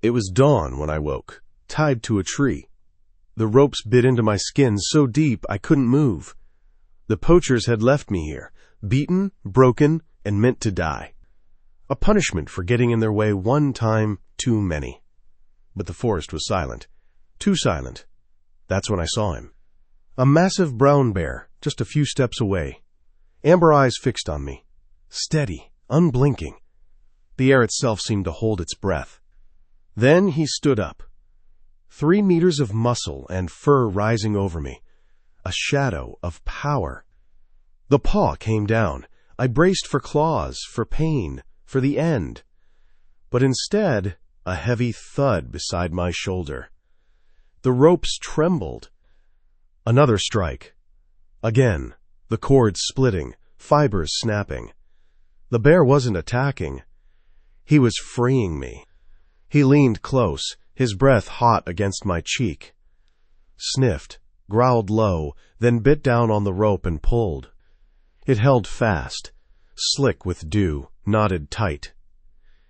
It was dawn when I woke, tied to a tree. The ropes bit into my skin so deep I couldn't move. The poachers had left me here, beaten, broken, and meant to die. A punishment for getting in their way one time too many. But the forest was silent. Too silent. That's when I saw him. A massive brown bear, just a few steps away. Amber eyes fixed on me. Steady, unblinking. The air itself seemed to hold its breath. Then he stood up. 3 meters of muscle and fur rising over me. A shadow of power. The paw came down. I braced for claws, for pain, for the end. But instead, a heavy thud beside my shoulder. The ropes trembled. Another strike. Again, the cords splitting, fibers snapping. The bear wasn't attacking. He was freeing me. He leaned close, his breath hot against my cheek. Sniffed, growled low, then bit down on the rope and pulled. It held fast, slick with dew, knotted tight.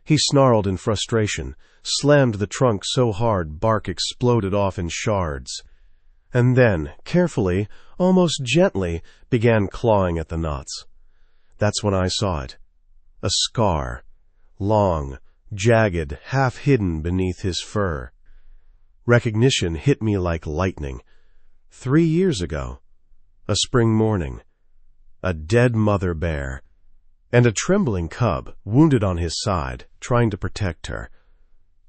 He snarled in frustration, slammed the trunk so hard bark exploded off in shards, and then, carefully, almost gently, began clawing at the knots. That's when I saw it. A scar, long, jagged, half hidden beneath his fur. Recognition hit me like lightning. 3 years ago. A spring morning. A dead mother bear. And a trembling cub, wounded on his side, trying to protect her.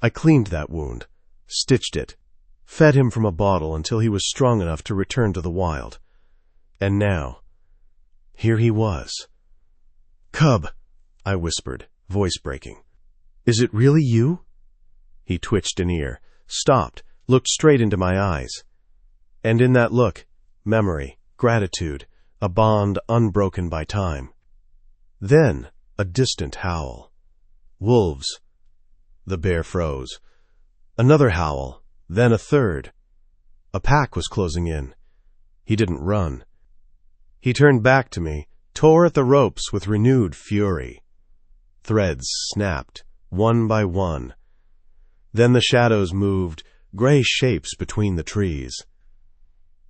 I cleaned that wound, stitched it, fed him from a bottle until he was strong enough to return to the wild. And now, here he was. "Cub," I whispered, voice breaking. "Is it really you?" He twitched an ear, stopped, looked straight into my eyes. And in that look, memory, gratitude, a bond unbroken by time. Then, a distant howl. "Wolves." The bear froze. Another howl, then a third. A pack was closing in. He didn't run. He turned back to me, tore at the ropes with renewed fury. Threads snapped, one by one. Then the shadows moved, gray shapes between the trees.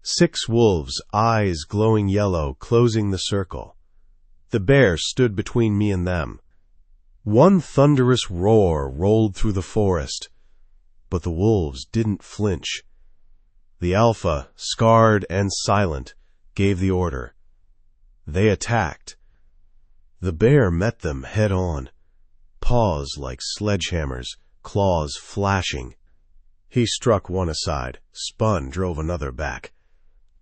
6 wolves, eyes glowing yellow, closing the circle. The bear stood between me and them. One thunderous roar rolled through the forest, but the wolves didn't flinch. The alpha, scarred and silent, gave the order. They attacked. The bear met them head on, paws like sledgehammers, claws flashing. He struck one aside, spun, drove another back.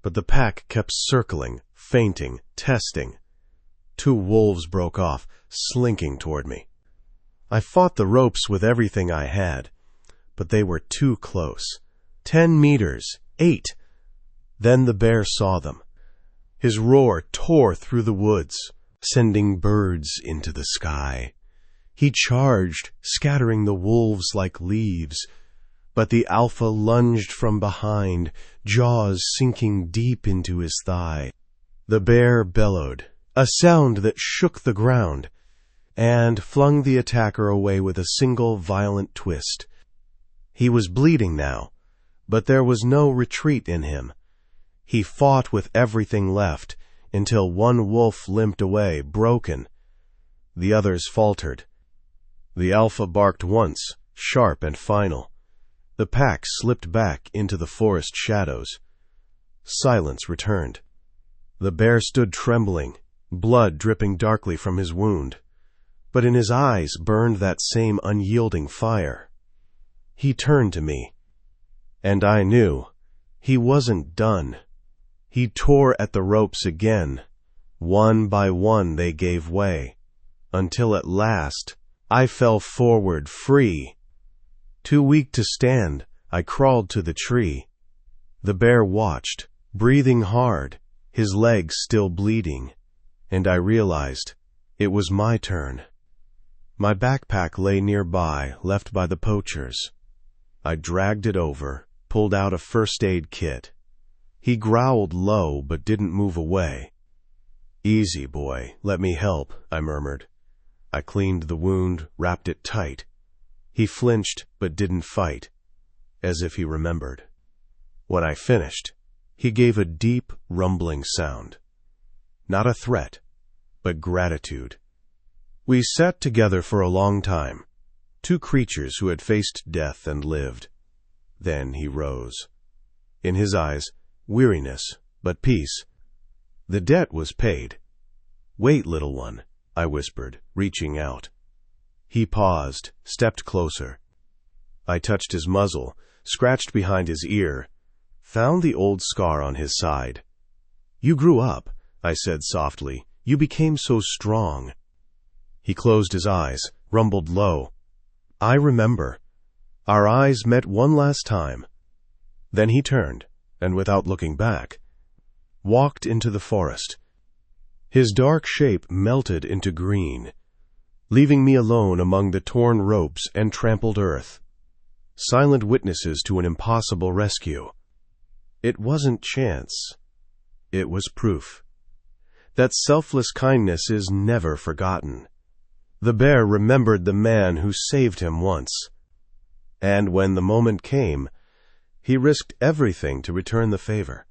But the pack kept circling, feinting, testing. 2 wolves broke off, slinking toward me. I fought the ropes with everything I had, but they were too close. 10 meters, 8. Then the bear saw them. His roar tore through the woods, sending birds into the sky. He charged, scattering the wolves like leaves, but the alpha lunged from behind, jaws sinking deep into his thigh. The bear bellowed, a sound that shook the ground, and flung the attacker away with a single violent twist. He was bleeding now, but there was no retreat in him. He fought with everything left, until one wolf limped away, broken. The others faltered. The alpha barked once, sharp and final. The pack slipped back into the forest shadows. Silence returned. The bear stood trembling, blood dripping darkly from his wound. But in his eyes burned that same unyielding fire. He turned to me, and I knew he wasn't done. He tore at the ropes again. One by one they gave way, until at last I fell forward free. Too weak to stand, I crawled to the tree. The bear watched, breathing hard, his legs still bleeding, and I realized it was my turn. My backpack lay nearby, left by the poachers. I dragged it over, pulled out a first aid kit. He growled low but didn't move away. "Easy, boy, let me help," I murmured. I cleaned the wound, wrapped it tight. He flinched but didn't fight, as if he remembered. When I finished, he gave a deep, rumbling sound. Not a threat, but gratitude. We sat together for a long time, two creatures who had faced death and lived. Then he rose. In his eyes, weariness, but peace. The debt was paid. "Wait, little one," I whispered, reaching out. He paused, stepped closer. I touched his muzzle, scratched behind his ear, found the old scar on his side. "You grew up," I said softly. "You became so strong." He closed his eyes, rumbled low. "I remember." Our eyes met one last time. Then he turned, and without looking back, walked into the forest. His dark shape melted into green, leaving me alone among the torn ropes and trampled earth, silent witnesses to an impossible rescue. It wasn't chance. It was proof that selfless kindness is never forgotten. The bear remembered the man who saved him once, and when the moment came, he risked everything to return the favor.